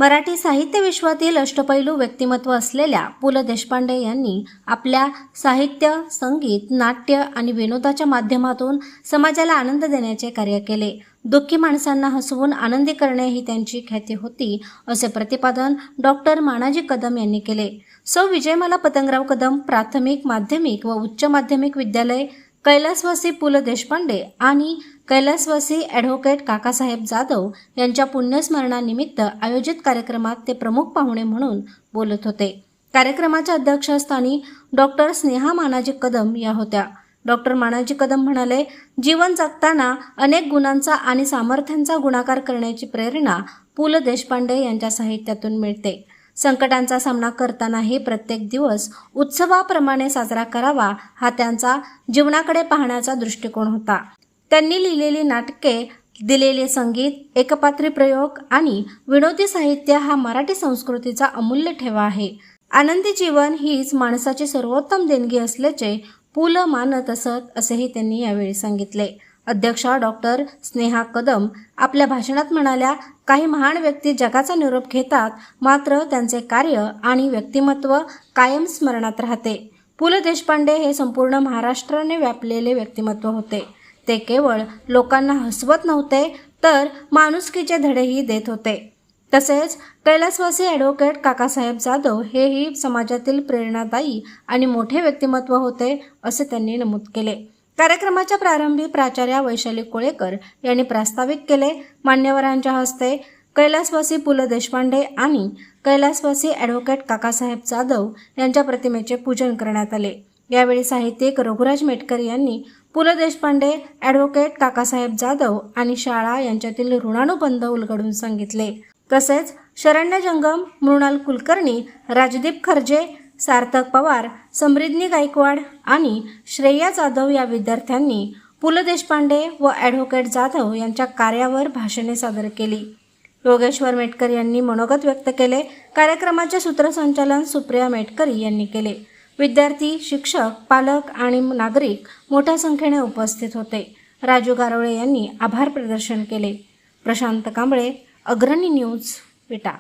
मराठी साहित्य विश्वातील अष्टपैलू व्यक्तिमत्व असलेल्या पु ल देशपांडे यांनी आपल्या साहित्य, संगीत, नाट्य आणि विनोदाच्या माध्यमातून समाजाला आनंद देण्याचे कार्य केले. दुःखी माणसांना हसवून आनंदी करणे ही त्यांची ख्याती होती, असे प्रतिपादन डॉक्टर मानाजी कदम यांनी केले. सौ विजयमाला पतंगराव कदम प्राथमिक, माध्यमिक व उच्च माध्यमिक विद्यालय, कैलासवासी पु ल देशपांडे आणि कैलासवासी ॲडव्होकेट काकासाहेब जाधव यांच्या पुण्यस्मरणानिमित्त आयोजित कार्यक्रमात ते प्रमुख पाहुणे म्हणून बोलत होते. कार्यक्रमाच्या अध्यक्षस्थानी डॉक्टर स्नेहा मानाजी कदम या होत्या. डॉक्टर मानाजी कदम म्हणाले, जीवन जगताना अनेक गुणांचा आणि सामर्थ्यांचा गुणाकार करण्याची प्रेरणा पु ल देशपांडे यांच्या साहित्यातून मिळते. संकटांचा सामना करतानाही प्रत्येक दिवस उत्सवाप्रमाणे साजरा करावा, हा त्यांचा जीवनाकडे पाहण्याचा दृष्टिकोन होता. त्यांनी लिहिलेली नाटके, दिलेले संगीत, एकपात्री प्रयोग आणि विनोदी साहित्य हा मराठी संस्कृतीचा अमूल्य ठेवा आहे. आनंदी जीवन हीच माणसाची सर्वोत्तम देणगी असल्याचे पु ल मानत असत, असेही त्यांनी यावेळी सांगितले. अध्यक्षा डॉक्टर स्नेहा कदम आपल्या भाषणात म्हणाल्या, काही महान व्यक्ती जगाचा निरोप घेतात, मात्र त्यांचे कार्य आणि व्यक्तिमत्व कायम स्मरणात राहते. पु ल देशपांडे हे संपूर्ण महाराष्ट्राने व्यापलेले व्यक्तिमत्व होते. ते केवळ लोकांना हसवत नव्हते, तर माणुसकीचे धडेही देत होते. तसेच कैलासवासी ॲडव्होकेट काकासाहेब जाधव हेही समाजातील प्रेरणादायी आणि मोठे व्यक्तिमत्व होते, असे त्यांनी नमूद केले. कार्यक्रमाच्या प्रारंभी प्राचार्या वैशाली कोळेकर यांनी प्रास्ताविक केले. मान्यवरांच्या हस्ते कैलासवासी पु ल देशपांडे आणि कैलासवासी ॲडव्होकेट काकासाहेब जाधव यांच्या प्रतिमेचे पूजन करण्यात आले. यावेळी साहित्यिक रघुराज मेटकर यांनी पु ल देशपांडे, ॲडव्होकेट काकासाहेब जाधव आणि शाळा यांच्यातील ऋणानुबंध उलगडून सांगितले. तसेच शरण्य जंगम, मृणाल कुलकर्णी, राजदीप खर्जे, सार्थक पवार, समृद्धी गायकवाड आणि श्रेया जाधव या विद्यार्थ्यांनी पु ल देशपांडे व ॲडव्होकेट जाधव यांच्या कार्यावर भाषणे सादर केली. योगेश्वर मेटकर यांनी मनोगत व्यक्त केले. कार्यक्रमाचे सूत्रसंचालन सुप्रिया मेटकरी यांनी केले. विद्यार्थी, शिक्षक, पालक आणि नागरिक मोठ्या संख्येने उपस्थित होते. राजू गारोळे यांनी आभार प्रदर्शन केले. प्रशांत कांबळे, अग्रणी न्यूज, विटा.